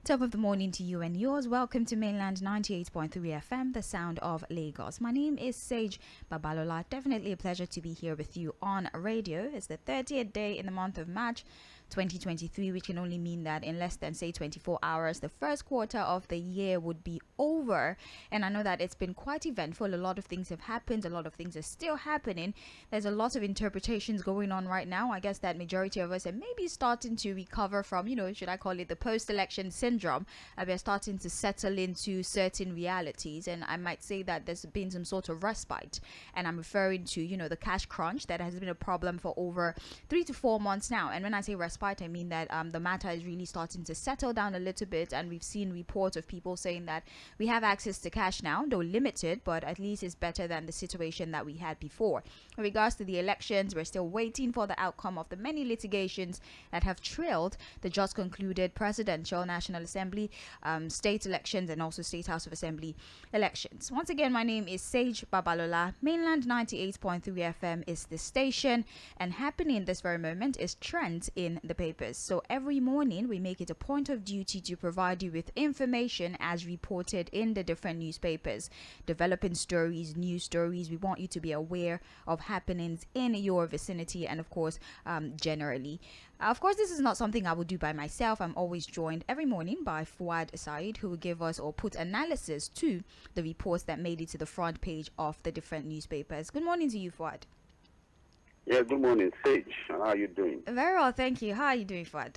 Top of the morning to you and yours. Welcome to Mainland 98.3 FM, the sound of Lagos. My name is Sage Babalola. Definitely a pleasure to be here with you on radio. It's the 30th day in the month of March 2023, which can only mean that in less than, say, 24 hours, the first quarter of the year would be over. And I know that it's been quite eventful. A lot of things have happened. A lot of things are still happening. There's a lot of interpretations going on right now. I guess that majority of us are maybe starting to recover from, should I call it the post-election syndrome? We're starting to settle into certain realities. And I might say that there's been some sort of respite. And I'm referring to, the cash crunch that has been a problem for over 3 to 4 months now. And when I say respite, I mean that the matter is really starting to settle down a little bit, and we've seen reports of people saying that we have access to cash now, though limited, but at least it's better than the situation that we had before. In regards to the elections, we're still waiting for the outcome of the many litigations that have trailed the just concluded presidential, National Assembly, state elections, and also State House of Assembly elections. Once again, my name is Sage Babalola. Mainland 98.3 FM is the station, and happening in this very moment is trends in the papers. So every morning we make it a point of duty to provide you with information as reported in the different newspapers, developing stories, news stories. We want you to be aware of happenings in your vicinity and of course generally. Of course, this is not something I will do by myself. I'm always joined every morning by Fuhad, Saheed, who will give us or put analysis to the reports that made it to the front page of the different newspapers. Good morning to you, Fuhad. Yeah, good morning, Sage. How are you doing? Very well, thank you. How are you doing, Fuhad?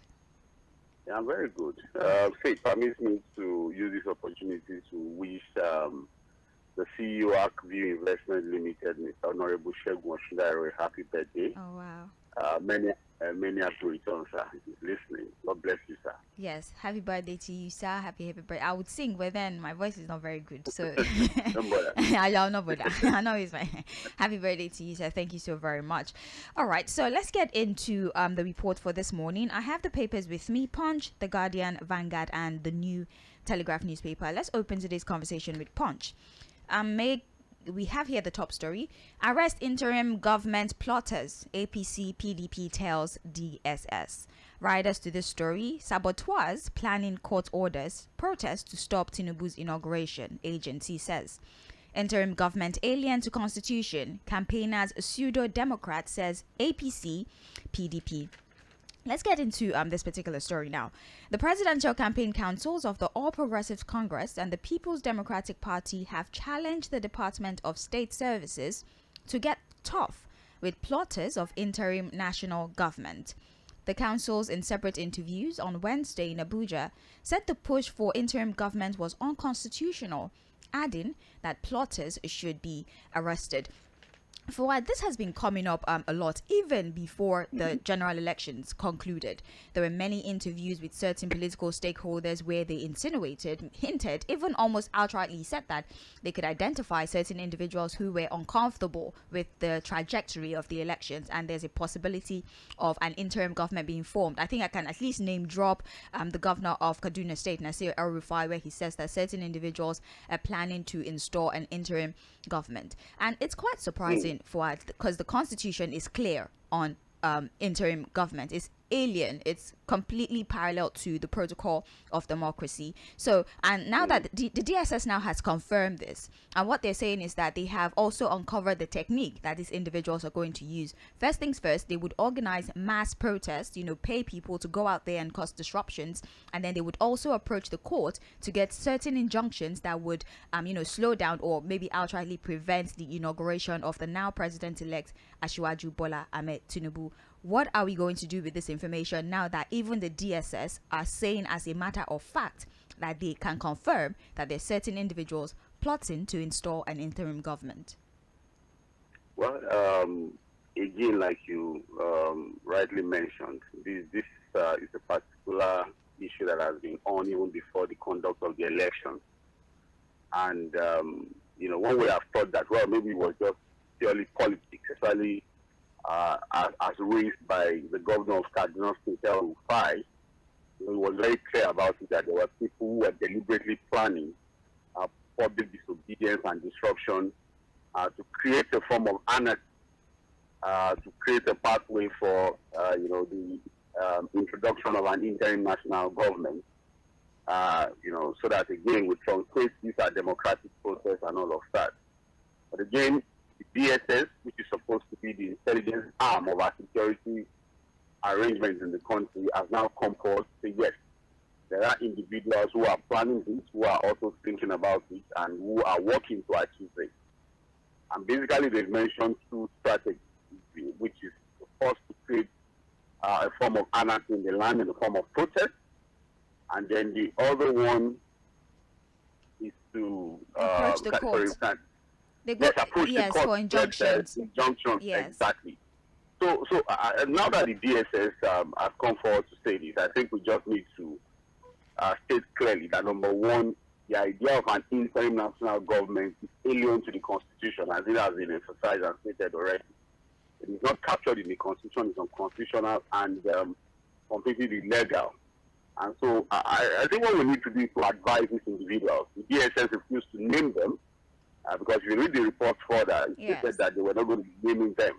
Yeah, I'm very good. Sage, permits me to use this opportunity to wish the CEO Akview Investment Limited, Mr. Honorable Shegun Oshindare, a happy birthday. Oh, wow. Many happy returns, sir. He's listening. God bless you, sir. Yes, happy birthday to you, sir. Happy birthday. I would sing, but then my voice is not very good, so Don't bother. I'll not bother. I know it's fine. Happy birthday to you, sir. Thank you so very much. All right, so let's get into the report for this morning. I have the papers with me: Punch, The Guardian, Vanguard, and the New Telegraph newspaper. Let's open today's conversation with Punch. We have here the top story: arrest interim government plotters, APC PDP tells DSS. Riders to this story: saboteurs planning court orders, protest to stop Tinubu's inauguration, agency says. Interim government alien to constitution, campaigners pseudo-democrat says APC PDP. Let's get into this particular story now. The presidential campaign councils of the All Progressives Congress and the People's Democratic Party have challenged the Department of State Services to get tough with plotters of interim national government. The councils, in separate interviews on Wednesday in Abuja, said the push for interim government was unconstitutional, adding that plotters should be arrested. Fuhad, this has been coming up a lot, even before the general elections concluded. There were many interviews with certain political stakeholders where they insinuated, hinted, even almost outrightly said that they could identify certain individuals who were uncomfortable with the trajectory of the elections, and there's a possibility of an interim government being formed. I think I can at least name drop the governor of Kaduna State, Nasir El-Rufai, where he says that certain individuals are planning to install an interim government. And it's quite surprising for because the constitution is clear on interim government. It's alien, it's completely parallel to the protocol of democracy. So, and now that the DSS now has confirmed this, and what they're saying is that they have also uncovered the technique that these individuals are going to use. First things first, they would organize mass protests, pay people to go out there and cause disruptions, and then they would also approach the court to get certain injunctions that would slow down or maybe outrightly prevent the inauguration of the now president-elect Asiwaju Bola Ahmed Tinubu. What are we going to do with this information now that even the DSS are saying as a matter of fact that they can confirm that there's certain individuals plotting to install an interim government? Well, again, like you rightly mentioned, this is a particular issue that has been on even before the conduct of the election. And, one would have thought that, well, maybe it was just purely politics, especially as raised by the governor of Kaduna State, El-Rufai. He was very clear about it that there were people who were deliberately planning public disobedience and disruption to create a form of anarchy, to create a pathway for the introduction of an interim national government. so that again we truncate this our democratic process and all of that. But again, the DSS, which is supposed to be the intelligence arm of our security arrangements in the country, has now come forward to say yes, there are individuals who are planning this, who are also thinking about it, and who are working to achieve it. And basically, they've mentioned two strategies, which is first to create a form of anarchy in the land in the form of protest, and then the other one is to approach the court. Approach the court for injunctions. Yes. Exactly. So now that the DSS has come forward to say this, I think we just need to state clearly that number one, the idea of an interim national government is alien to the Constitution, as it has been emphasized and stated already. It is not captured in the Constitution, it's unconstitutional and completely illegal. And so I think what we need to do is to advise these individuals. The DSS refused to name them because if you read the report further, it said that they were not going to be naming them,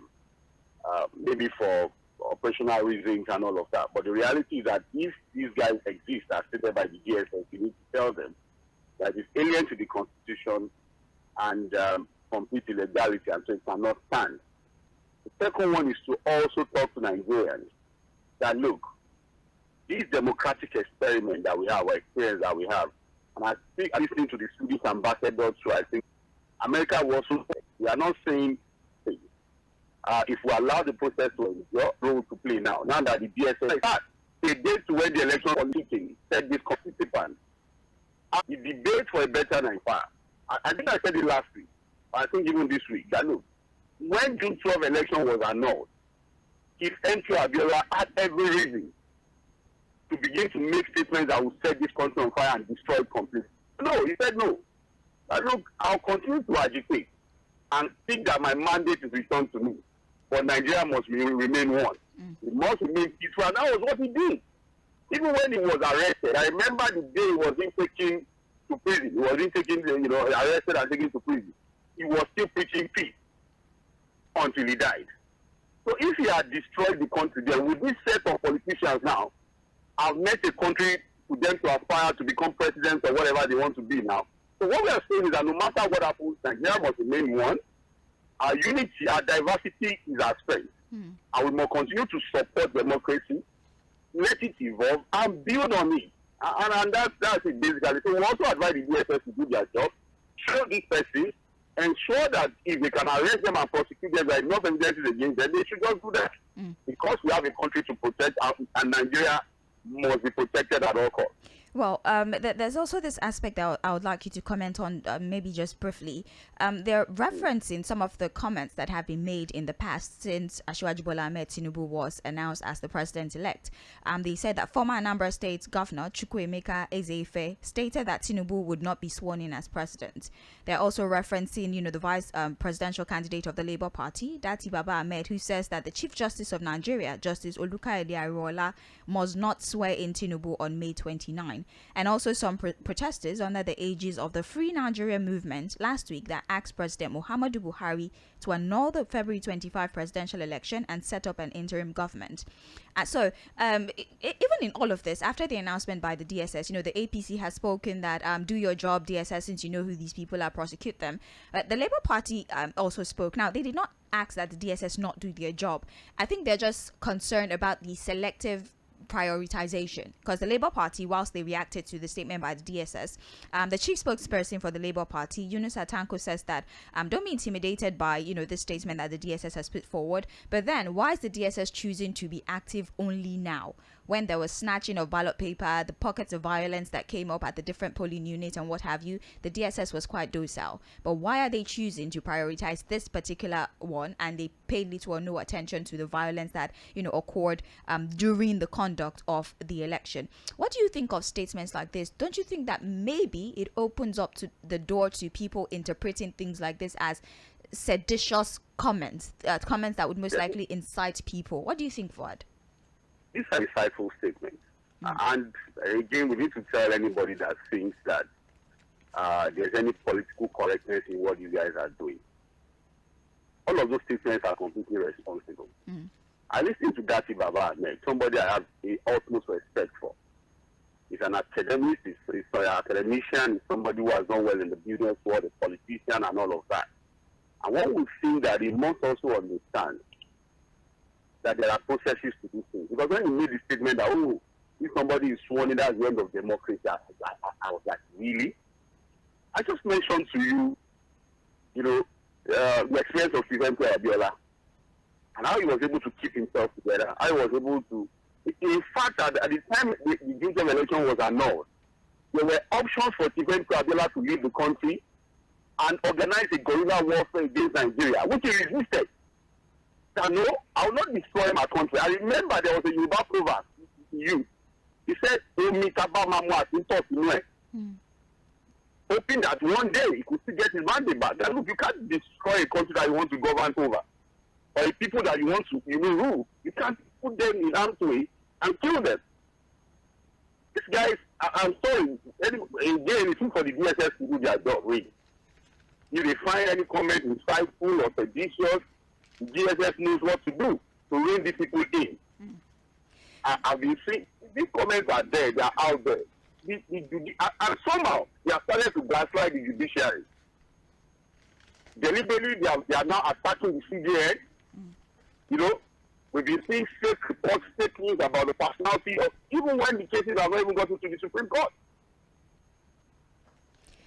maybe for operational reasons and all of that. But the reality is that if these guys exist as stated by the DSS, you need to tell them that it's alien to the Constitution and complete illegality, and so it cannot stand. The second one is to also talk to Nigerians that, look, this democratic experiment that we have, or experience that we have, and I think listening to the Swedish ambassador too, I think America was also, we are not saying if we allow the process to endure, role to play now that the DSS has a date to when the election was leaking, said this participant, the debate for a better Nigeria. I think I said it last week, I think even this week, that look, when June 12 election was annulled, if Entry Abiola had every reason to begin to make statements that would set this country on fire and destroy it completely. No, he said no. But look, I'll continue to agitate and think that my mandate is returned to me. But Nigeria must remain one. It must remain peaceful. And that was what he did. Even when he was arrested, I remember the day he was being taken to prison. He was being taken, arrested and taken to prison. He was still preaching peace until he died. So if he had destroyed the country, then with this set of politicians now, I've met a country for them to aspire to become president or whatever they want to be now. So what we are saying is that no matter what happens, Nigeria must remain one. Our unity, our diversity is our strength. And we must continue to support democracy, let it evolve, and build on it. And that's it basically. So we also advise the DSS to do their job, show these persons, ensure that if they can arrest them and prosecute them, there is enough evidence against them, they should just do that. Because we have a country to protect, and Nigeria must be protected at all costs. Well, there's also this aspect that I would like you to comment on, maybe just briefly. They're referencing some of the comments that have been made in the past since Asiwaju Bola Ahmed Tinubu was announced as the president-elect. They said that former Anambra State Governor Chukwuemeka Ezeife stated that Tinubu would not be sworn in as president. They're also referencing, the vice presidential candidate of the Labour Party, Dati Baba Ahmed, who says that the Chief Justice of Nigeria, Justice Olukaide Ariwola, must not swear in Tinubu on May 29. And also some protesters under the aegis of the Free Nigeria movement last week that asked President Muhammadu Buhari to annul the February 25 presidential election and set up an interim government. So even in all of this, after the announcement by the DSS, the APC has spoken that do your job, DSS, since you know who these people are, prosecute them. But the Labour Party also spoke. Now, they did not ask that the DSS not do their job. I think they're just concerned about the selective prioritization, because the Labour Party, whilst they reacted to the statement by the DSS, the chief spokesperson for the Labour Party, Yunus Atanko, says that don't be intimidated by this statement that the DSS has put forward. But then why is the DSS choosing to be active only now, when there was snatching of ballot paper, the pockets of violence that came up at the different polling units and what have you? The DSS was quite docile. But why are they choosing to prioritize this particular one, and they paid little or no attention to the violence that occurred during the conduct of the election? What do you think of statements like this? Don't you think that maybe it opens up to the door to people interpreting things like this as seditious comments that would most likely incite people? What do you think, Fuhad? These are insightful statements. And again, we need to tell anybody that thinks that there's any political correctness in what you guys are doing. All of those statements are completely responsible. I listened to Dati Baba Ahmed, somebody I have the utmost respect for. He's an academic, he's an academician, he's somebody who has done well in the business world, a politician and all of that. And one would think that he must also understand that there are processes to do things. Because when he made the statement that, oh, if somebody is sworn in, that's the end of democracy, I was like, really? I just mentioned to you, the experience of Fuhad Babalola and how he was able to keep himself together. How he was able to, in fact, at the time the general election was annulled, there were options for Fuhad Babalola to leave the country and organize a guerrilla warfare against Nigeria, which he resisted. No, I will not destroy my country. I remember there was a Yoruba proverb to you. He said, hoping that one day he could still get his mandate back. Then look, you can't destroy a country that you want to govern over, or the people that you want to rule. You can't put them in harm's way and kill them. These guys, I'm sorry, again, it's for the DSS to do their job, really. If they find any comment insightful or seditious, the DSS knows what to do to rein these people in. I've been seeing, these comments are there, they are out there. And somehow, they are starting to gaslight the judiciary. Deliberately, they are now attacking the CJN. We've been seeing fake reports, fake news about the personality of, even when the cases have not even gotten to the Supreme Court.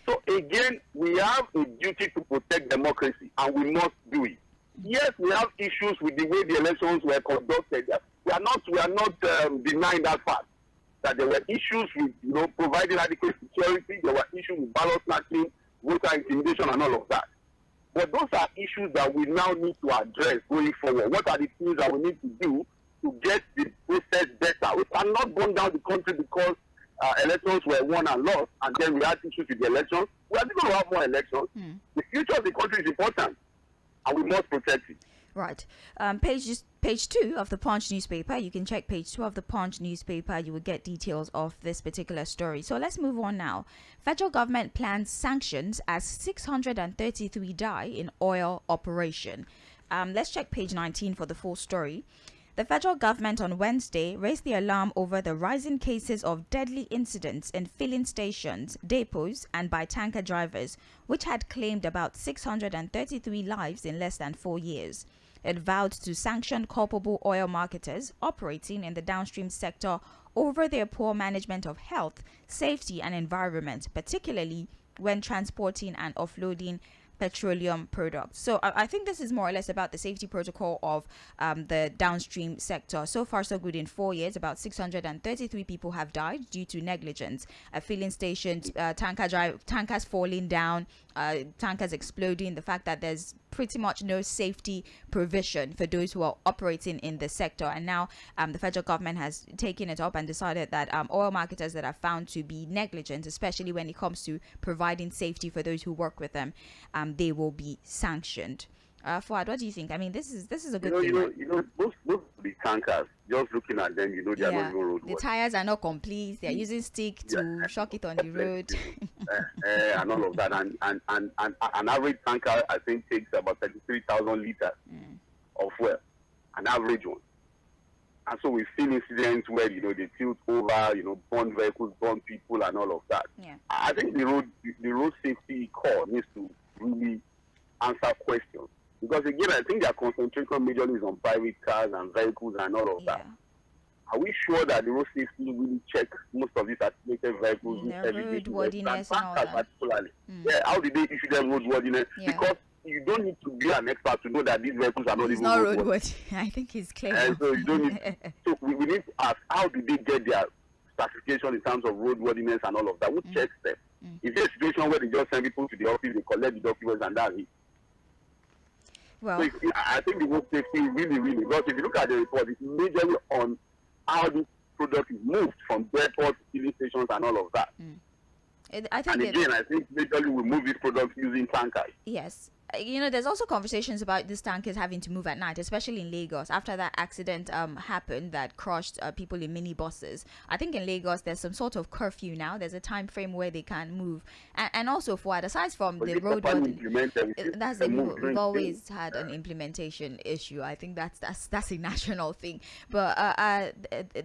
So again, we have a duty to protect democracy, and we must do it. Yes, we have issues with the way the elections were conducted. We are not denying that fact. That there were issues with providing adequate security. There were issues with ballot snatching, voter intimidation, and all of that. But those are issues that we now need to address going forward. What are the things that we need to do to get the process better? We cannot burn down the country because elections were won and lost, and then we had issues with the elections. We are still going to have more elections. The future of the country is important, and we must protect it. Right. Page 2 of the Punch newspaper. You can check page 2 of the Punch newspaper. You will get details of this particular story. So let's move on now. Federal government plans sanctions as 633 die in oil operation. Let's check page 19 for the full story. The federal government on Wednesday raised the alarm over the rising cases of deadly incidents in filling stations, depots, and by tanker drivers, which had claimed about 633 lives in less than 4 years. It vowed to sanction culpable oil marketers operating in the downstream sector over their poor management of health, safety, and environment, particularly when transporting and offloading petroleum products. So I think this is more or less about the safety protocol of the downstream sector. So far, so good. In 4 years, about 633 people have died due to negligence. Filling stations, tankers falling down, tankers exploding. The fact that there's pretty much no safety provision for those who are operating in the sector. And now the federal government has taken it up and decided that oil marketers that are found to be negligent, especially when it comes to providing safety for those who work with them, they will be sanctioned. Fuhad, what do you think? I mean, this is a good thing. Most the tankers, just looking at them, they are not even road. The tires are not complete. They are using stick to shock it on the road. And all of that. And an average tanker, I think, takes about 33,000 liters of fuel. An average one. And so we've seen incidents where, they tilt over, burn vehicles, burn people, and all of that. Yeah. I think the road safety corps needs to really answer questions. Because again, I think their concentration majorly is on private cars and vehicles and all of that. Are we sure that the road safety really checks most of these articulated vehicles? Roadworthiness and all that. Particularly. Yeah, how did they issue them roadworthiness? Yeah. Because you don't need to be an expert to know that these vehicles are not even roadworthy. I think he's clear. And so you don't need. So we need to ask, how did they get their certification in terms of roadworthiness and all of that? Who checks them? Is there a situation where they just send people to the office, they collect the documents, and that's it? Well, so I think the road safety really, really, because if you look at the report, it's majorly on how this product is moved from depots, filling stations, and all of that. I think majorly we move these products using tankers. Yes. there's also conversations about these tankers having to move at night, especially in Lagos. After that accident happened that crushed people in minibuses, I think in Lagos there's some sort of curfew now. There's a time frame where they can't move, and also for aside from the road, that's we've always had an implementation issue. I think that's a national thing. But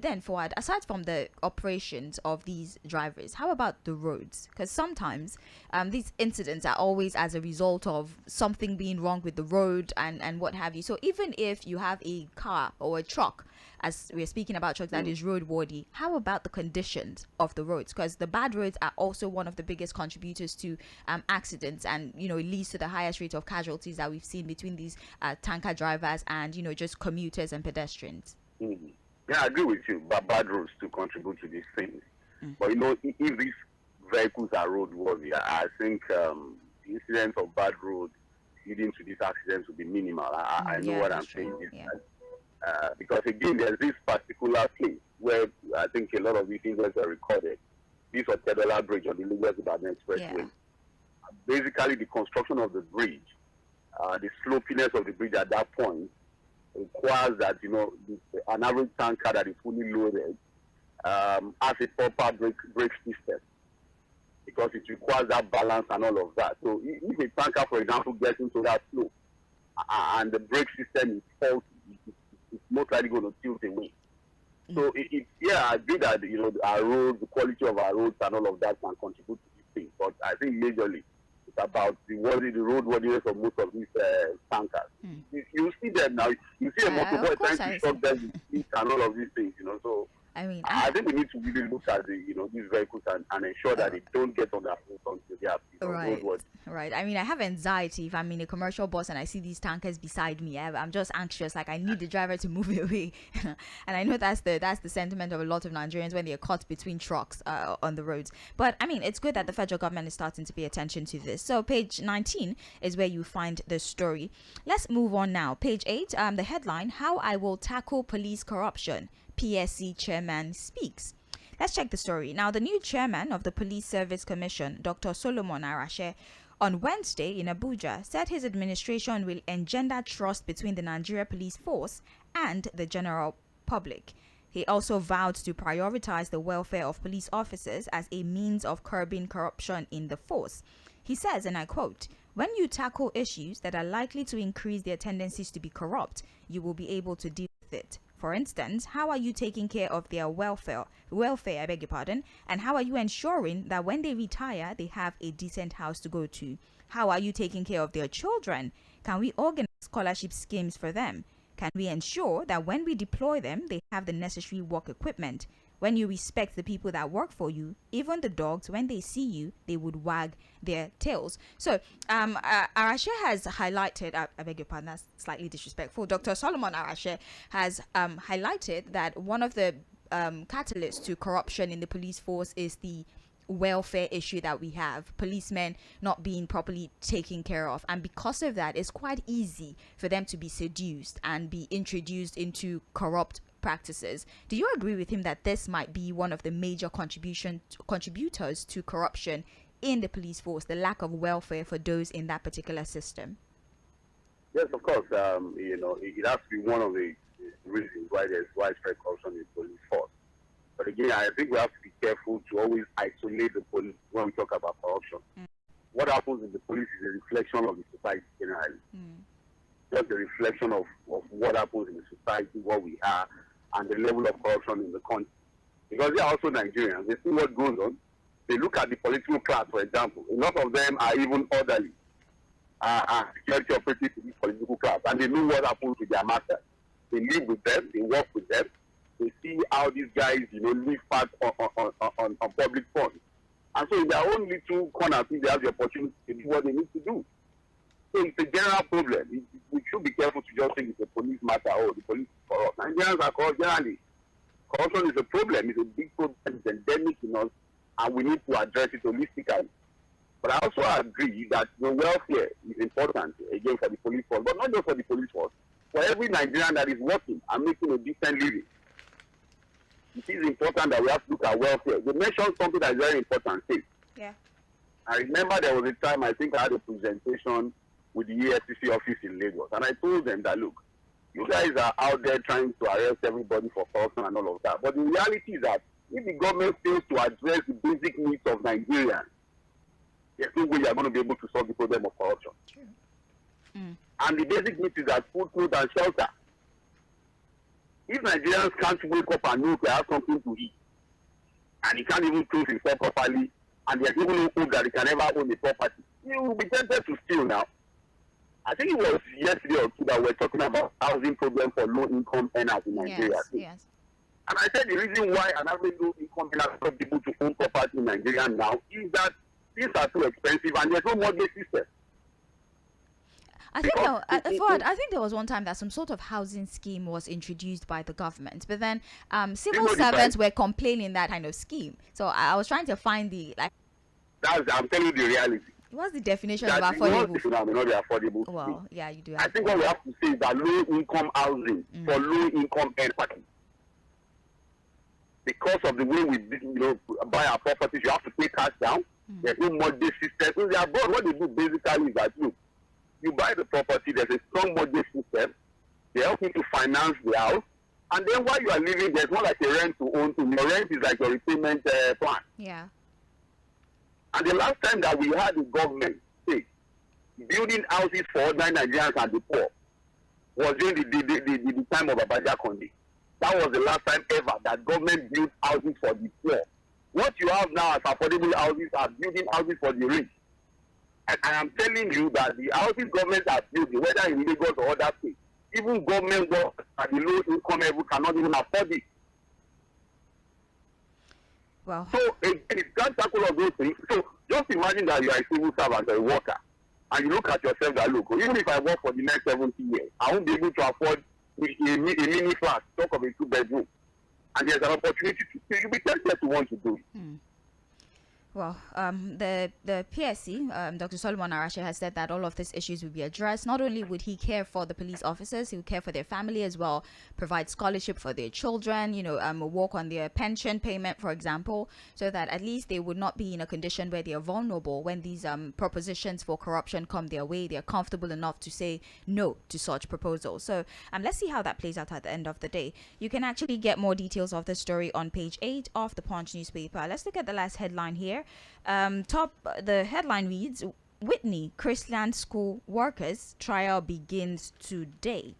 then Fuhad, aside from the operations of these drivers, how about the roads? Because sometimes these incidents are always as a result of something being wrong with the road and what have you. So even if you have a car or a truck, as we're speaking about trucks that is roadworthy, how about the conditions of the roads? Because the bad roads are also one of the biggest contributors to accidents, and it leads to the highest rate of casualties that we've seen between these tanker drivers and just commuters and pedestrians. Yeah, I agree with you, but bad roads to contribute to these things. But if these vehicles are roadworthy, I think the incidence of bad roads leading to these accidents will be minimal. I know what I'm saying. Because again, there's this particular place where I think a lot of these incidents are recorded. This Babalola bridge on the Lagos-Ibadan Expressway. Yeah. Basically, the construction of the bridge, the slopiness of the bridge at that point requires that an average tanker that is fully loaded has a proper brake system, because it requires that balance and all of that. So if a tanker, for example, gets into that slope and the brake system is faulty, it's most likely going to tilt away. So I agree that our roads, the quality of our roads and all of that can contribute to these things. But I think majorly it's about the roadworthiness of most of these tankers. You see them now. You see a motorboy trying to shock them with speed and all of these things. So I think we need to really look at these vehicles and ensure that they don't get on that road until they have roadworthy. Right. I have anxiety if I'm in a commercial bus and I see these tankers beside me. I'm just anxious. Like, I need the driver to move away. And I know that's the sentiment of a lot of Nigerians when they're caught between trucks on the roads. But it's good that the federal government is starting to pay attention to this. So page 19 is where you find the story. Let's move on now. Page 8, the headline: How I Will Tackle Police Corruption. PSC chairman speaks. Let's check the story. Now, the new chairman of the Police Service Commission, Dr. Solomon Arashe, on Wednesday in Abuja, said his administration will engender trust between the Nigeria Police Force and the general public. He also vowed to prioritize the welfare of police officers as a means of curbing corruption in the force. He says, and I quote, "When you tackle issues that are likely to increase their tendencies to be corrupt, you will be able to deal with it. For instance, how are you taking care of their welfare, I beg your pardon, and how are you ensuring that when they retire, they have a decent house to go to? How are you taking care of their children? Can we organize scholarship schemes for them? Can we ensure that when we deploy them, they have the necessary work equipment? When you respect the people that work for you, even the dogs, when they see you, they would wag their tails." So, Arashe has highlighted, I beg your pardon, that's slightly disrespectful. Dr. Solomon Arashe has highlighted that one of the catalysts to corruption in the police force is the welfare issue that we have, policemen not being properly taken care of, and because of that, it's quite easy for them to be seduced and be introduced into corrupt practices. Do you agree with him that this might be one of the major contributors to corruption in the police force, the lack of welfare for those in that particular system? Yes, of course. It has to be one of the reasons why there's widespread corruption in the police force. But again, I think we have to be careful to always isolate the police when we talk about corruption. What happens in the police is a reflection of the society generally. Just a reflection of what happens in the society, what we are, and the level of corruption in the country. Because they are also Nigerians. They see what goes on. They look at the political class, for example. A lot of them are even orderly, security operatives in the political class, and they know what happens to their masters. They live with them. They work with them. They see how these guys, live fast on public funds. And so in their own little corner, they have the opportunity to do what they need to do. So it's a general problem. We should be careful to just think it's a police matter or the police is corrupt. Nigerians are corrupt generally. Corruption is a problem. It's a big problem. It's endemic in us, and we need to address it holistically. But I also agree that the welfare is important, again, for the police force, but not just for the police force. For every Nigerian that is working and making a decent living, it is important that we have to look at welfare. You mentioned something that is very important, safe. Yeah. I remember there was a time, I think I had a presentation with the EFCC office in Lagos. And I told them that, look, you guys are out there trying to arrest everybody for corruption and all of that. But the reality is that if the government fails to address the basic needs of Nigerians, there's no way you are going to be able to solve the problem of corruption. True. Mm. And the basic needs is that food, clothes, and shelter. If Nigerians can't wake up and know they have something to eat, and he can't even close himself properly, and there's even no hope that he can ever own a property, he will be tempted to steal now. I think it was yesterday or two that we were talking about housing problem for low-income earners in Nigeria. Yes. And I said the reason why an average low-income earner is not able to own property in Nigeria now is that things are too expensive and there's no mortgage system. I think Fuhad, I think there was one time that some sort of housing scheme was introduced by the government, but then civil servants were complaining that kind of scheme. So I was trying to find I'm telling you the reality. What's the definition of affordable? May not be affordable. Well, yeah, you do. I think what we have to say is that low-income housing for low-income earners. Because of the way we buy our properties, you have to pay cash down. There's no mortgage system. In the abroad, what they do basically is that you buy the property, there's a strong mortgage system. They help you to finance the house. And then while you are living, there's not like a rent to own. Your rent is like your repayment plan. Yeah. And the last time that we had the government say building houses for ordinary Nigerians and the poor was during the time of Abacha Conde. That was the last time ever that government built houses for the poor. What you have now as affordable houses are building houses for the rich. And I am telling you that the houses government are building, whether in Lagos or other states, even government work at the low income level cannot even afford it. Well, so again, it can't tackle all those things. So just imagine that you are a civil servant or a worker, and you look at yourself that, look, even if I work for the next 70 years, I won't be able to afford a mini flat, talk of a 2-bedroom. And there's an opportunity to, you'll be tempted to want to do it. Well, the PSC, Dr. Solomon Arache, has said that all of these issues will be addressed. Not only would he care for the police officers, he would care for their family as well, provide scholarship for their children, work on their pension payment, for example, so that at least they would not be in a condition where they are vulnerable when these propositions for corruption come their way. They are comfortable enough to say no to such proposals. So let's see how that plays out at the end of the day. You can actually get more details of the story on page 8 of the Punch newspaper. Let's look at the last headline here. The headline reads, Whitney Chrisland School workers trial begins today.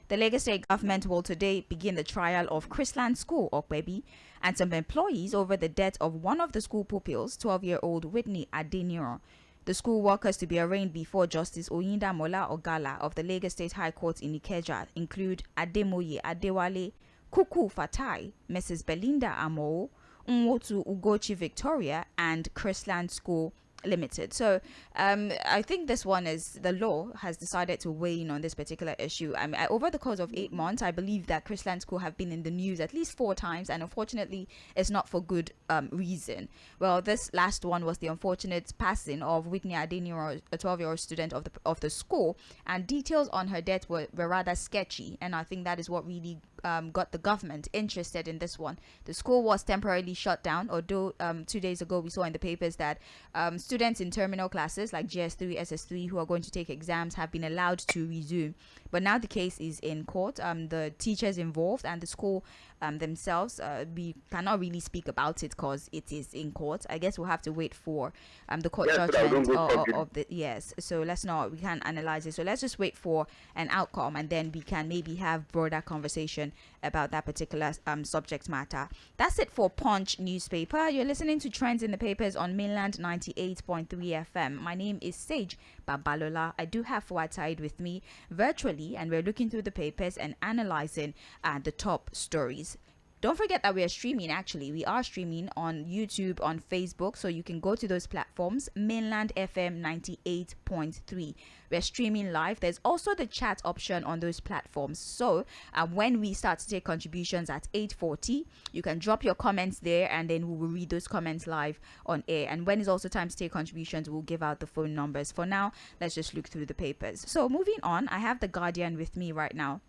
The Lagos State government will today begin the trial of Chrisland School, Okwebi, and some employees over the death of one of the school pupils, 12-year-old Whitney Adeniro. The school workers to be arraigned before Justice Oyinda Mola Ogala of the Lagos State High Court in Ikeja include Ademoye Adewale, Kuku Fatai, Mrs. Belinda Amo, Nwotu Ugochi Victoria, and Chrisland School Limited. So I think this one is, the law has decided to weigh in on this particular issue. Over the course of 8 months, I believe that Chrisland School have been in the news at least 4 times, and unfortunately it's not for good reason. Well, this last one was the unfortunate passing of Whitney Adeniro, a 12-year-old student of the school, and details on her death were rather sketchy, and I think that is what really got the government interested in this one. The school was temporarily shut down, although 2 days ago we saw in the papers that students in terminal classes like GS3, SS3 who are going to take exams have been allowed to resume. But now the case is in court. The teachers involved and the school themselves, we cannot really speak about it because it is in court. I guess we'll have to wait for the court judgment of the so we can't analyze it, so let's just wait for an outcome, and then we can maybe have broader conversation about that particular subject matter. That's it for Punch newspaper. You're listening to Trends in the Papers on Mainland 98.3 FM. My name is Sage Babalola. I do have Fuhad Saheed with me virtually, and we're looking through the papers and analyzing the top stories. Don't forget that we are streaming. Actually, we are streaming on YouTube, on Facebook, so you can go to those platforms. Mainland FM 98.3. We're streaming live. There's also the chat option on those platforms. So when we start to take contributions at 8:40, you can drop your comments there, and then we will read those comments live on air. And when it's also time to take contributions, we'll give out the phone numbers. For now, let's just look through the papers. So moving on, I have the Guardian with me right now.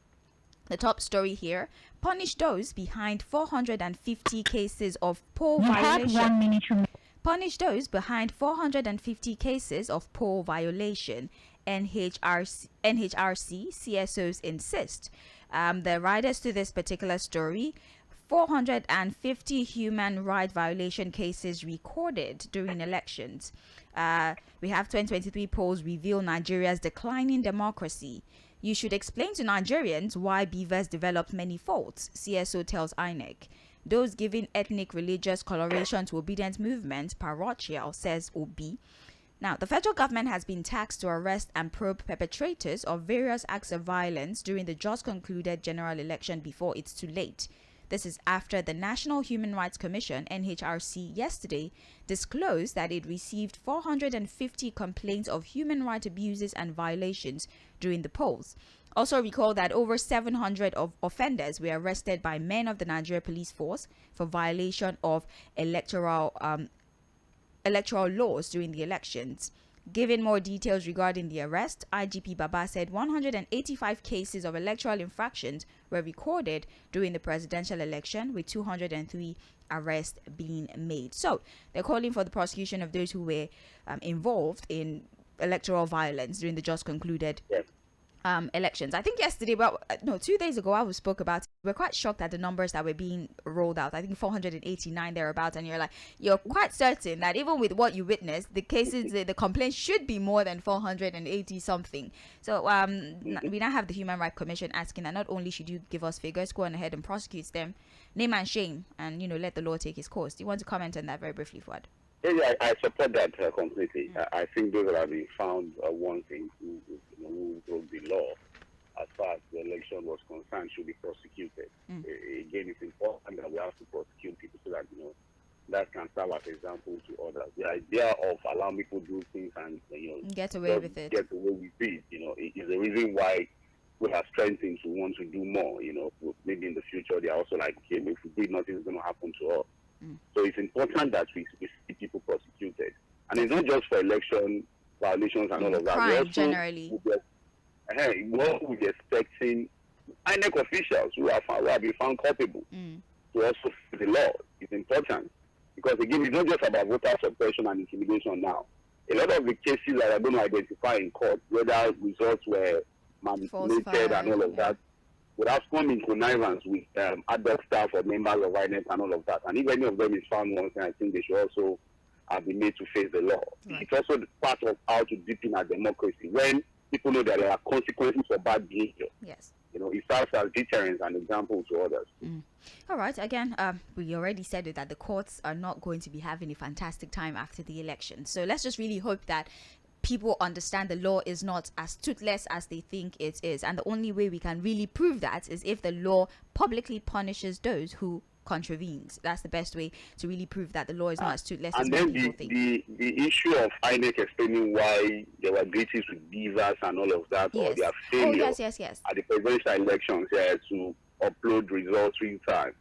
The top story here: punish those behind 450 cases of poll violation. Punish those behind 450 cases of poll violation. NHRC CSOs insist. The writers to this particular story, 450 human rights violation cases recorded during elections. We have 2023 polls reveal Nigeria's declining democracy. You should explain to Nigerians why Beavers developed many faults, CSO tells INEC. Those giving ethnic religious coloration to obedient movements parochial, says Obi. Now, the federal government has been tasked to arrest and probe perpetrators of various acts of violence during the just concluded general election before it's too late. This is after the National Human Rights Commission, NHRC, yesterday disclosed that it received 450 complaints of human rights abuses and violations during the polls. Also recall that over 700 of offenders were arrested by men of the Nigeria Police Force for violation of electoral laws during the elections. Giving more details regarding the arrest, IGP Baba said 185 cases of electoral infractions were recorded during the presidential election, with 203 arrests being made. So they're calling for the prosecution of those who were involved in electoral violence during the just concluded elections. I think yesterday, 2 days ago, I spoke about it. We're quite shocked at the numbers that were being rolled out. I think 489 thereabouts, and you're quite certain that even with what you witnessed, the cases, the complaints should be more than 480 something. So we now have the Human Rights Commission asking that not only should you give us figures, go on ahead and prosecute them, name and shame, and let the law take its course. Do you want to comment on that very briefly, Fuhad? Yeah, I support that completely. I think those that have been found wanting who broke the law as far as the election was concerned should be prosecuted. Again, it's important that we have to prosecute people so that that can serve as example to others. The idea of allowing people to do things and get away with it, is the reason why we are strengthened to want to do more. Maybe in the future they are also like, okay, if we did, nothing is going to happen to us. So it's important that we see people prosecuted. And it's not just for election violations and all of that. Crime, we also generally. What we're expecting INEC officials who have been found culpable to also follow the law is important. Because again, it's not just about voter suppression and intimidation now. A lot of the cases that are going to identify in court, whether results were manipulated and all of that, would have come in connivance with adult staff or members of INEC and all of that. And if any of them is found once, I think they should also be made to face the law. Right. It's also part of how to deepen our democracy. When people know that there are consequences for bad behavior, yes, it serves as deterrence and example to others. All right. Again, we already said it, that the courts are not going to be having a fantastic time after the election. So let's just really hope that people understand the law is not as toothless as they think it is, and the only way we can really prove that is if the law publicly punishes those who contravenes. That's the best way to really prove that the law is not as toothless as many people think. The issue of INEC explaining why there were glitches with beavers and all of that, or their failure at the presidential elections to upload results real time.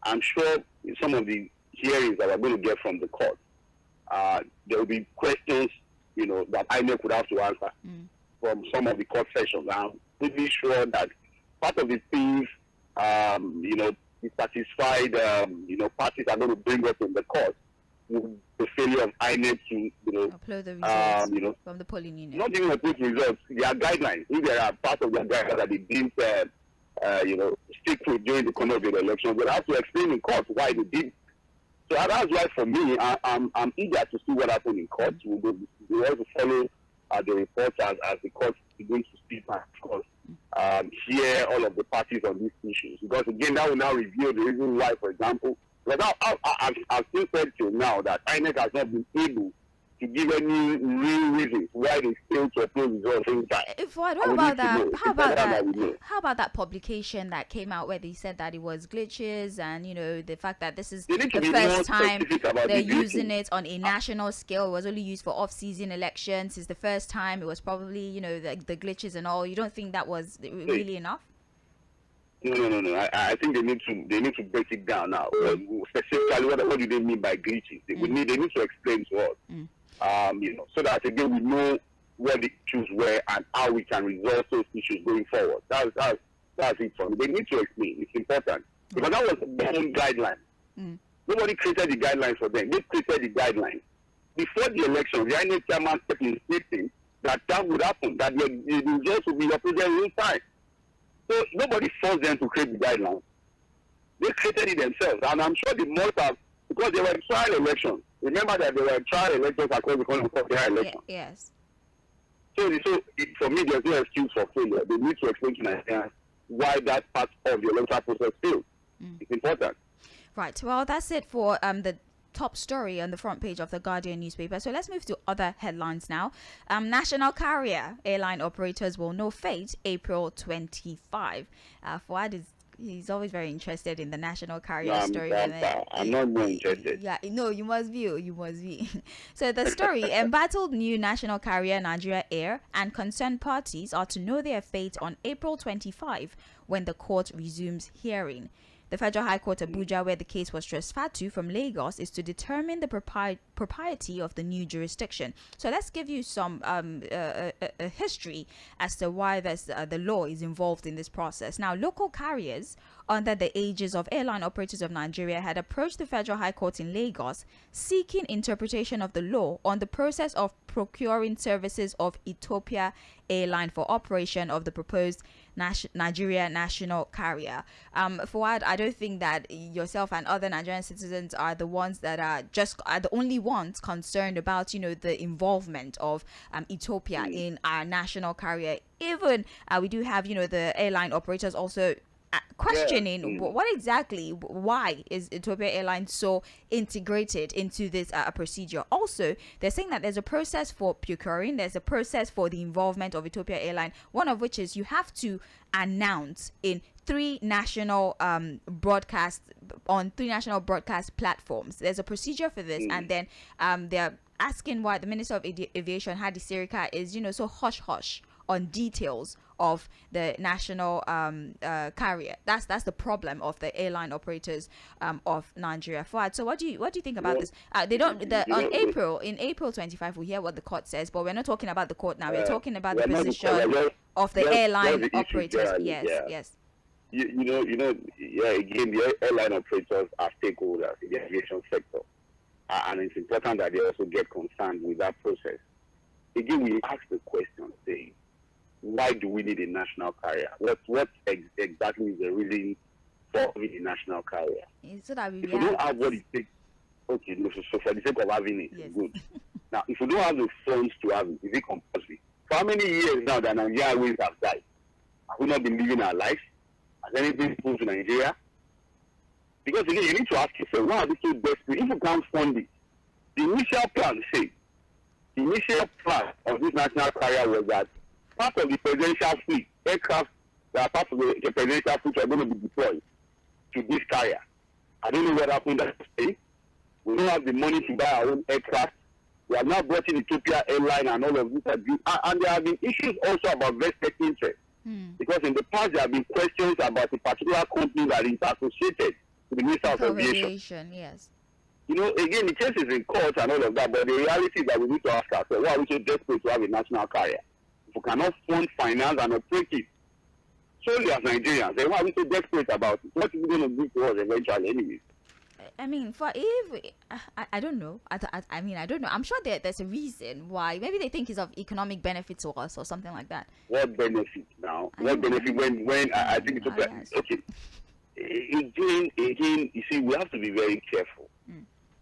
I'm sure in some of the hearings that we're going to get from the court, there will be questions that INEC would have to answer from some of the court sessions. I'm pretty sure that part of the things, dissatisfied, parties are going to bring up in the court with the failure of INEC to, upload the results from the polling unit. Not even upload results, their guidelines. If there are parts of their guidelines that they didn't, stick to during the conduct of the election, they'll have to explain in court why they did. So that's why, for me, I'm eager to see what happens in court. We want to follow the reports as the court begins to speak and, of course, hear all of the parties on these issues. Because, again, that will now reveal the reason why, for example, I've still said till now that INEC has not been able to give any real reasons why they failed to upload results in time. How about that publication that came out where they said that it was glitches, and the fact that this is the first time they're using it on a national scale? It was only used for off-season elections. It's the first time. It was probably the glitches and all. You don't think that was really enough? No. I think they need to break it down now. Specifically, what do they mean by glitches? They need to explain to us. So that again we know what the issues were and how we can resolve those issues going forward. That's it for me. They need to explain. It's important because that was their own guideline. Nobody created the guidelines for them. They created the guidelines before the election. The INEC chairman kept insisting that would happen, that the results will be uploaded in real time. So nobody forced them to create the guidelines. They created it themselves, and I'm sure the most have, because they were trial elections. Remember that there were trial elections across the country before their election. Yes. So for me, there's no excuse for failure. They need to explain to Nigerians why that part of the electoral process failed. It's important. Right. Well, that's it for the top story on the front page of the Guardian newspaper. So let's move to other headlines now. National carrier airline operators will know fate April 25. Fuhad he's always very interested in the national carrier story. I'm not more interested. Yeah, no, you must be. You must be. So the story: embattled new national carrier Nigeria Air and concerned parties are to know their fate on April 25 when the court resumes hearing. The Federal High Court Abuja, where the case was transferred to from Lagos, is to determine the propriety of the new jurisdiction. So let's give you some a history as to why the law is involved in this process. Now, local carriers under the aegis of Airline Operators of Nigeria had approached the Federal High Court in Lagos seeking interpretation of the law on the process of procuring services of Ethiopia Airline for operation of the proposed Nigeria national carrier. Fuad, I don't think that yourself and other Nigerian citizens are the ones that are the only ones concerned about, the involvement of Ethiopia in our national carrier. Even we do have, the airline operators also questioning what exactly, why is Ethiopia Airlines so integrated into this procedure. Also, they're saying that there's a process for procuring, there's a process for the involvement of Ethiopia Airline, one of which is you have to announce in three national broadcast platforms. There's a procedure for this, and then they're asking why the Minister of Aviation, Hadi Sirika, is so hush on details of the national carrier. That's the problem of the airline operators of Nigeria. Fuad, so what do you think about this? They don't in April 25 we hear what the court says, but we're not talking about the court now. We're talking about the position of the airline operators. Yes. Again, the airline operators are stakeholders in the aviation sector, and it's important that they also get concerned with that process. Again, we ask the question, saying, why do we need a national carrier? What exactly is the reason for having a national carrier? So that if you don't have what it takes, okay, no, so for the sake of having it, yes. Good. Now, if you don't have the funds to have it, is it compulsory? For how many years now that Nigeria Airways have died? Have we not been living our lives? Has anything happened to Nigeria? Because again, you need to ask yourself, why are they so desperate? If you can't fund it, the initial plan of this national carrier was that part of the presidential fleet, aircraft that are part of the presidential fleet are going to be deployed to this carrier. I don't know what happened that day. We don't have the money to buy our own aircraft. We have now brought in Ethiopia Airline and all of this abuse. And there have been issues also about vested interest. Because in the past there have been questions about a particular company that is associated with the Minister of Aviation. Yes. Again, the case is in court and all of that, but the reality is that we need to ask ourselves, why are we so desperate to have a national carrier? If we cannot fund, finance, and operate it solely as Nigerians, then why are we so desperate about it? What is it going to do to us eventually anyways? I mean, I don't know. I don't know. I'm sure there's a reason why. Maybe they think it's of economic benefit to us or something like that. What benefit now? What benefit when I think it's okay. Again, you see, we have to be very careful.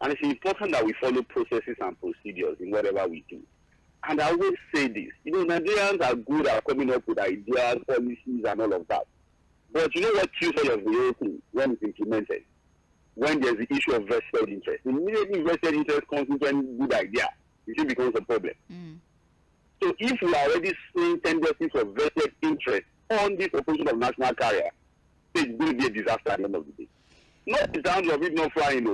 And it's important that we follow processes and procedures in whatever we do. And I always say this, Nigerians are good at coming up with ideas, policies, and all of that. But you know what kills all of the whole thing when it's implemented? When there's the issue of vested interest. Immediately vested interest comes into any good idea, it becomes a problem. So if we are already seeing tendencies of vested interest on this operation of national carrier, it's going to be a disaster at the end of the day. Not the terms of it not flying,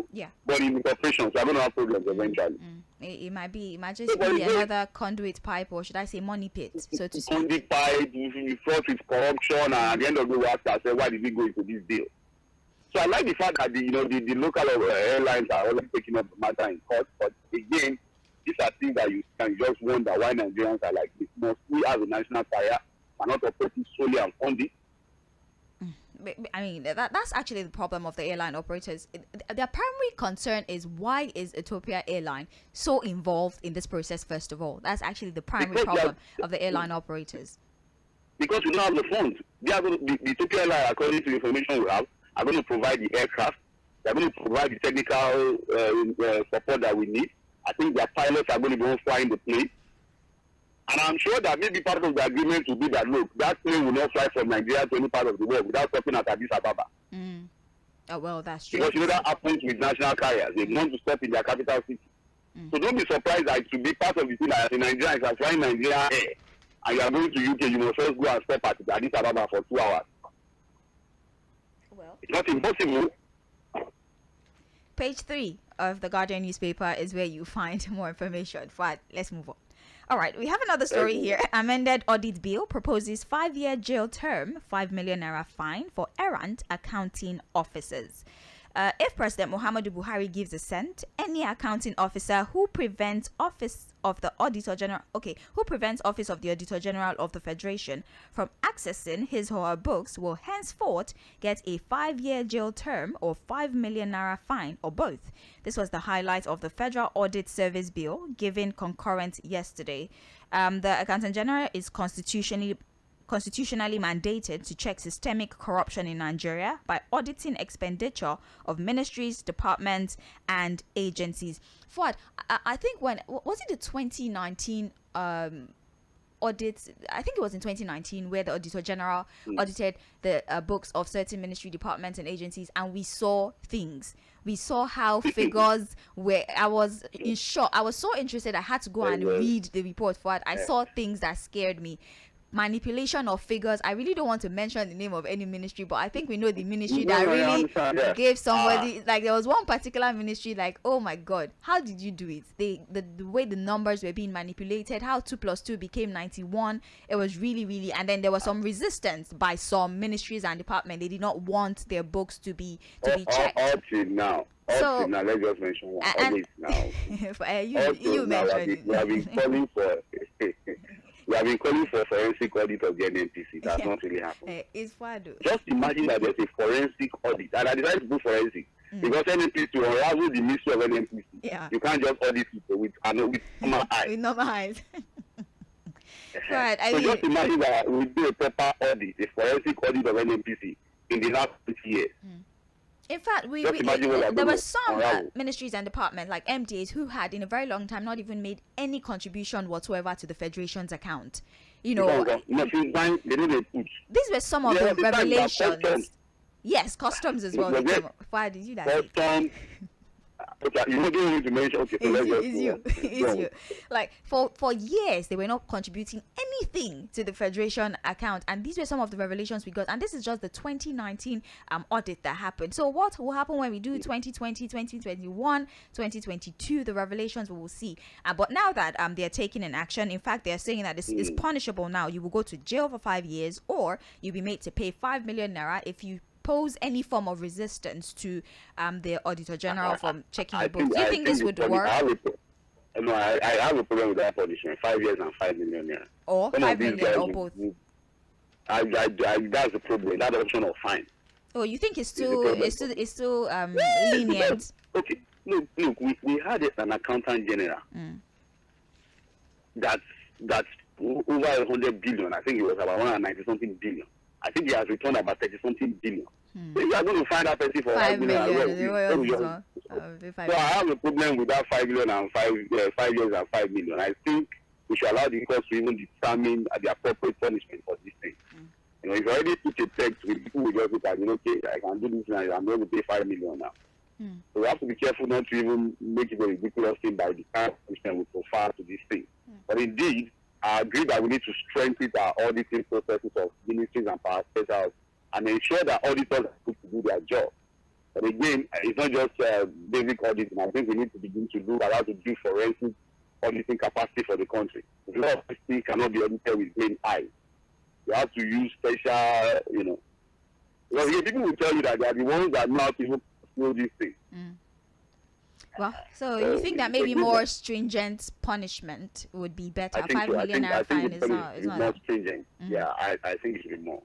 but in the operations, we're going to have problems eventually. It might just be another conduit pipe, or should I say money pit, so to speak. Conduit pipe, we fought with corruption, and at the end of the day, we ask ourselves, why did we go into this deal? So I like the fact that the local airlines are always taking up the matter in court, but again, these are things that you can just wonder why Nigerians are like this. Must we have a national carrier and not operate solely and fund it? I mean, that's actually the problem of the airline operators. Their primary concern is, why is Ethiopia Airline so involved in this process, first of all? That's actually the primary problem of the airline operators. Because we don't have the funds. They are going to, the Ethiopia Airline, according to the information we have, are going to provide the aircraft. They're going to provide the technical support that we need. I think their pilots are going to be flying the plane. And I'm sure that maybe part of the agreement will be that, look, that plane will not fly from Nigeria to any part of the world without stopping at Addis Ababa. Oh, well, that's true. Because you know that happens with national carriers. They want to stop in their capital city. So don't be surprised that it will be part of the thing that in Nigeria, if you are flying Nigeria Air and you are going to UK, you must first go and stop at Addis Ababa for 2 hours. Well, it's not impossible. Page 3 of the Guardian newspaper is where you find more information. Fuhad, let's move on. All right, we have another story here. Amended audit bill proposes 5-year jail term, 5 million naira fine for errant accounting officers. If President Muhammadu Buhari gives assent, any accounting officer who prevents office of the Auditor General of the Federation from accessing his or her books will henceforth get a 5-year jail term or 5 million naira fine, or both. This was the highlight of the Federal Audit Service Bill given concurrent yesterday. The Accountant General is constitutionally mandated to check systemic corruption in Nigeria by auditing expenditure of ministries, departments, and agencies. Fuad, I think when was it the 2019 audit? I think it was in 2019 where the Auditor General audited the books of certain ministry, departments, and agencies, and we saw things. We saw how figures were. I was in shock. I was so interested. I had to go and read the report. Fuad, I saw things that scared me. Manipulation of figures. I really don't want to mention the name of any ministry, but I think we know the ministry that really gave somebody, like there was one particular ministry, like, oh my god, how did you do it? The way the numbers were being manipulated, how 2 + 2 became 91. It was really, and then there was some resistance by some ministries and departments. They did not want their books to be checked. Now, let's just mention one. You mentioned we have been calling for we have been calling for forensic audit of the NNPC. That's not really happened. It's Fuhad. Just imagine that there's a forensic audit, and I decided to do forensic because NNPC, to unravel the mystery of NNPC, you can't just audit people with normal eyes. With normal eyes. Right. So just imagine that we do a proper audit, a forensic audit of NNPC in the last 20 years. In fact, there were some ministries and departments like MDAs who had in a very long time not even made any contribution whatsoever to the Federation's account. You know, these were some of the revelations. Yes, customs as well. Why did you that? Customs. You don't need to mention. Okay, it's you. Like for years, they were not contributing anything to the Federation account, and these were some of the revelations we got. And this is just the 2019 audit that happened. So what will happen when we do 2020, 2021, 2022? The revelations we will see. But now that they are taking an action, in fact, they are saying that this is punishable now. You will go to jail for 5 years, or you'll be made to pay 5 million naira if you pose any form of resistance to the Auditor General from checking the books. Do you think this would work? I have a problem with that punishment. 5 years and 5 million naira. Or 5 million, or both. That's the problem. That option of fine. Oh, you think it's still lenient? Okay, look. We had an accountant general that's over 100 billion. I think it was about 190 something billion. I think he has returned about 30 something billion. So you are going to find that person for 5 million. So I have a problem with that 5 million and 5 years and 5 million. I think we should allow the courts to even determine the appropriate punishment for this thing. You know, if you already put a text with people who just look at, okay, I can do this now, I'm going to pay 5 million now. So we have to be careful not to even make it a ridiculous thing by the kind of punishment we prefer to this thing. But indeed, I agree that we need to strengthen our auditing processes of ministries and power specials and ensure that auditors are able to do their job. But again, it's not just basic auditing. I think we need to begin to look at how to do forensic auditing capacity for the country. A lot of these things cannot be audited with plain eyes. You have to use special, because people will tell you that they are the ones that know how to even know these things. Well, so you think that maybe more stringent punishment would be better? I think 5 so. million I naira think fine the is punishment not. is more stringent. Yeah, I think it should be more.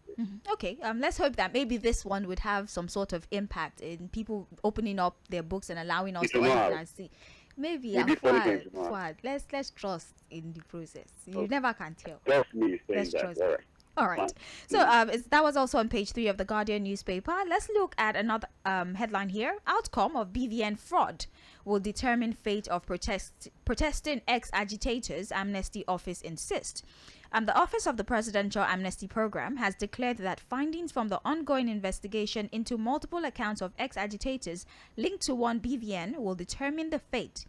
Okay. Let's hope that maybe this one would have some sort of impact in people opening up their books and allowing us It to will not audit have. and see. Maybe With this punishment, Fuad, it will not have. let's trust in the process. You Okay. never can tell. Just me saying Let's that. trust. All right. All right. So that was also on page 3 of the Guardian newspaper. Let's look at another headline here. Outcome of BVN fraud will determine fate of protesting ex-agitators, Amnesty Office insists. The Office of the Presidential Amnesty Program has declared that findings from the ongoing investigation into multiple accounts of ex-agitators linked to one BVN will determine the fate.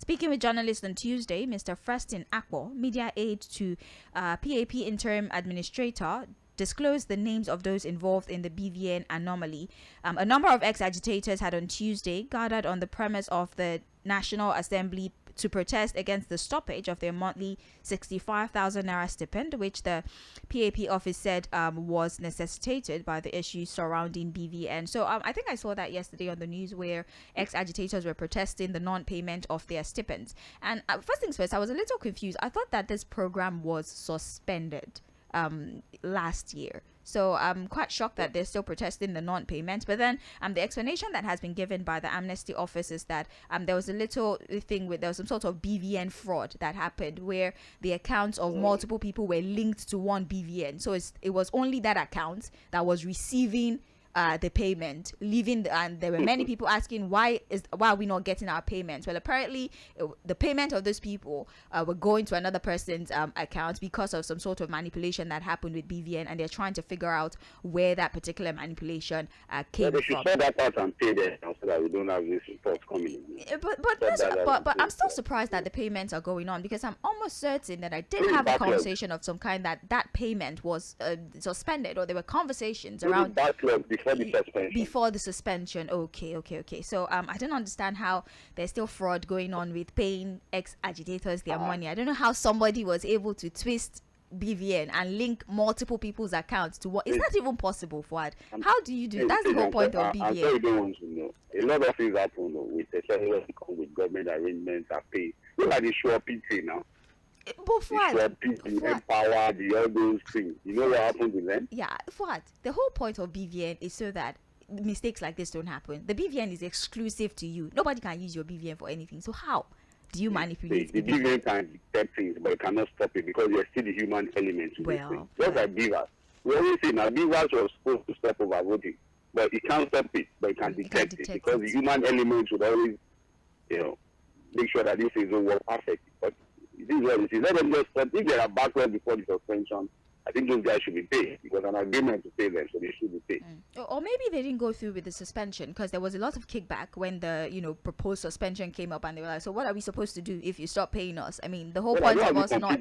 Speaking with journalists on Tuesday, Mr. Freston Akpo, media aide to PAP interim administrator, disclosed the names of those involved in the BVN anomaly. A number of ex-agitators had on Tuesday gathered on the premise of the National Assembly to protest against the stoppage of their monthly 65,000 naira stipend, which the PAP office said was necessitated by the issues surrounding BVN. So I think I saw that yesterday on the news where ex-agitators were protesting the non-payment of their stipends. And first things first, I was a little confused. I thought that this program was suspended last year. So I'm quite shocked that they're still protesting the non-payment. But then the explanation that has been given by the Amnesty Office is that there was a little thing with, there was some sort of BVN fraud that happened where the accounts of multiple people were linked to one BVN. So it was only that account that was receiving the payment, and there were many people asking why are we not getting our payments. Well, apparently the payment of those people were going to another person's account because of some sort of manipulation that happened with BVN, and they're trying to figure out where that particular manipulation came They should from. sort that out and pay them so that we don't have this report coming in. But I'm still surprised that the payments are going on, because I'm almost certain that I did have a conversation of some kind that payment was suspended, or there were conversations around before the suspension. Okay. So I don't understand how there's still fraud going on with paying ex-agitators their money. I don't know how somebody was able to twist BVN and link multiple people's accounts to what is that even possible, Fuad? How do you do? That's the whole point of BVN. I'm sure you don't want to know. A lot of things happen with especially with government arrangements are paid. Look at the sure PT now. But Fuad, Empower, all those things. You know what happened with them? Yeah, Fuad, the whole point of BVN is so that mistakes like this don't happen. The BVN is exclusive to you. Nobody can use your BVN for anything. So how do you manipulate the BVN can detect things, but it cannot stop it because there's still the human element to this thing. Just like Beavers. We always say now Beavers was supposed to stop over voting, but it can't stop it, but it can detect it because the human element should always, make sure that this thing don't work perfectly. But this is what it is. Let them just stop. If there are backwards before the suspension, I think those guys should be paid because an agreement to pay them, so they should be paid. Or maybe they didn't go through with the suspension because there was a lot of kickback when the proposed suspension came up, and they were like, "So what are we supposed to do if you stop paying us?" I mean, the whole point of us not.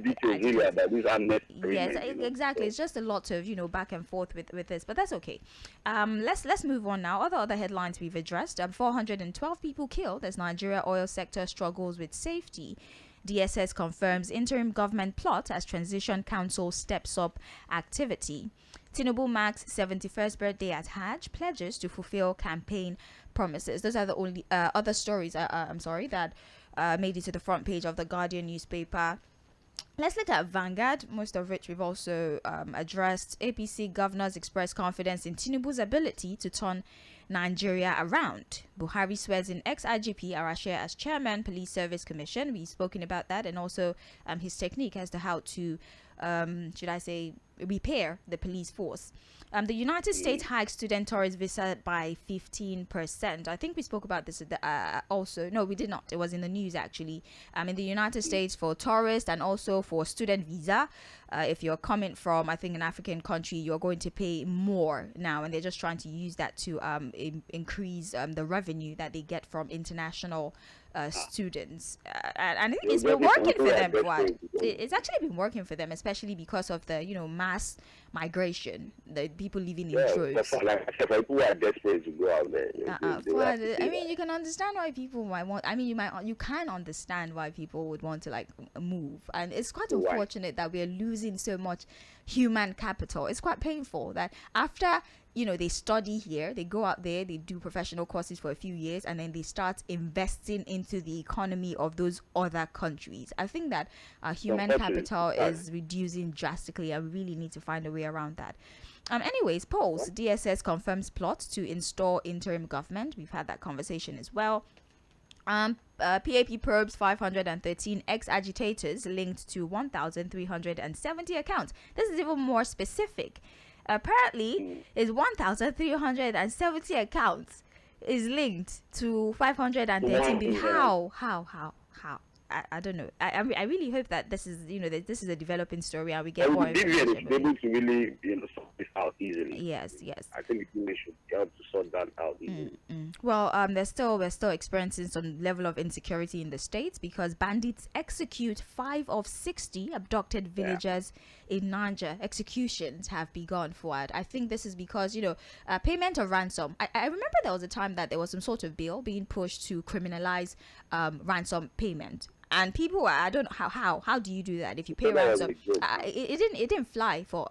Yes, exactly. It's just a lot of back and forth with this, but that's okay. Let's move on now. Other headlines we've addressed. 412 people killed as Nigeria oil sector struggles with safety. DSS confirms interim government plot as Transition Council steps up activity. Tinubu marks 71st birthday at Hajj, pledges to fulfill campaign promises. Those are the only other stories, that made it to the front page of the Guardian newspaper. Let's look at Vanguard, most of which we've also addressed. APC governors express confidence in Tinubu's ability to turn Nigeria around. Buhari swears in ex-IGP Arashia as chairman, Police Service Commission. We've spoken about that, and also his technique as to how to, repair the police force. The United States hiked student tourist visa by 15%. I think we spoke about this also. No, we did not. It was in the news, actually. In the United States for tourists and also for student visa, if you're coming from, I think, an African country, you're going to pay more now. And they're just trying to use that to increase the revenue that they get from international students. And I think it's been working for them. It's actually been working for them, especially because of the mass migration, the people living in droves. People are desperate to go out there. I mean, you can understand why people might want. I mean, you can understand why people would want to move, and it's quite unfortunate that we're losing so much human capital. It's quite painful that after they study here, they go out there, they do professional courses for a few years, and then they start investing into the economy of those other countries. I think that human capital is reducing drastically, and we really need to find a way around that. Anyways, polls. DSS confirms plot to install interim government. We've had that conversation as well. PAP probes 513 ex-agitators linked to 1,370 accounts. This is even more specific. Apparently, is 1,370 accounts is linked to 513 people. How? I don't know. I really hope that this is this is a developing story and we get more information. Be able to really sort this out easily. Yes. I think the should help to sort that out easily. Well, we're still experiencing some level of insecurity in the states because bandits execute 5 of 60 abducted villagers in Niger. Executions have begun, Fuhad. I think this is because payment of ransom. I remember there was a time that there was some sort of bill being pushed to criminalize ransom payment. And people, I don't know how do you do that if you pay ransom? It didn't fly for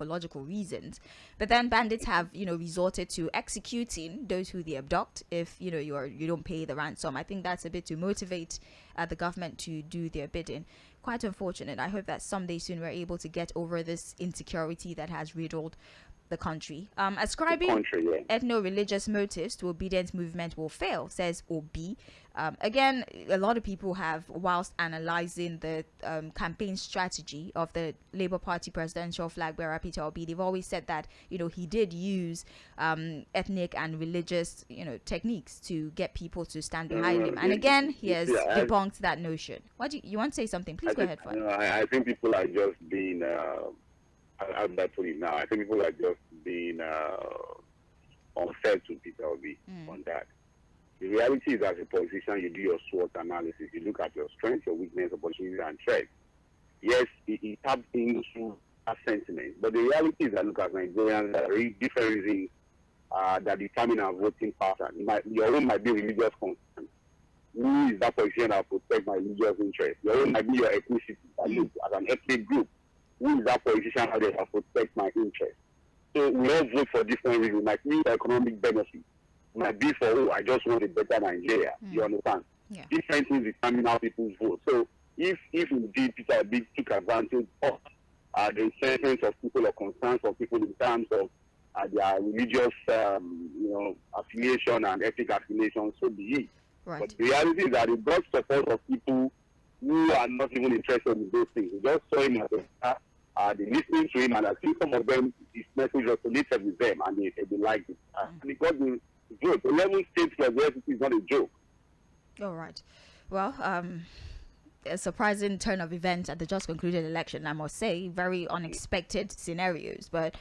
logical reasons. But then bandits have resorted to executing those who they abduct if you don't pay the ransom. I think that's a bit to motivate the government to do their bidding. Quite unfortunate. I hope that someday soon we're able to get over this insecurity that has riddled the country. Ascribing ethno-religious motives to obedience movement will fail, says OB. Again, a lot of people have, whilst analyzing the campaign strategy of the Labour Party presidential flag bearer Peter Obi, they've always said that he did use ethnic and religious techniques to get people to stand behind him. And again, he has debunked that notion. What do you want to say something? Please go ahead. I think people are just being. I'll put it now. I think people are just being unfair to Peter Obi on that. The reality is, as a politician, you do your SWOT analysis. You look at your strengths, your weakness, opportunities, and threats. Yes, it taps into a sentiment, but the reality is that look at Nigerians, there are different reasons that determine our voting pattern. Your own might be religious concern. Who is that politician that protects my religious interest? Your own might be your ethnicity. As an ethnic group, who is that politician out there that protects my interest? So we all vote for different reasons. It might be economic benefit. It might be for, I just want a better Nigeria. You understand? Yeah. Different things determine how people vote. So if indeed Peter Obi took advantage of the sentiments of people or concerns of people in terms of their religious affiliation and ethnic affiliation, so be it. Right. But the reality is that it got support of people who are not even interested in those things. They just saw him as a they listening to him, and I think some of them, his message resonated with them, and they liked it. And he got the vote. 11 states diversity is not a joke. All right. Well, a surprising turn of events at the just concluded election, I must say. Very unexpected scenarios, but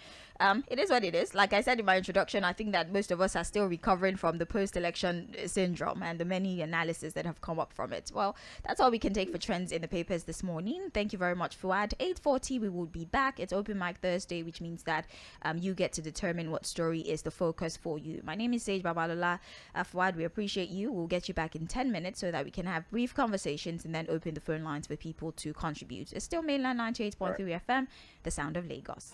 it is what it is. Like I said in my introduction, I think that most of us are still recovering from the post-election syndrome and the many analyses that have come up from it. Well, that's all we can take for trends in the papers this morning. Thank you very much, Fuhad. 8:40, we will be back. It's Open Mic Thursday, which means that you get to determine what story is the focus for you. My name is Babalola. Fuhad, we appreciate you. We'll get you back in 10 minutes so that we can have brief conversations and then open the phone lines for people to contribute. It's still Mainland 98.3 FM, the sound of Lagos.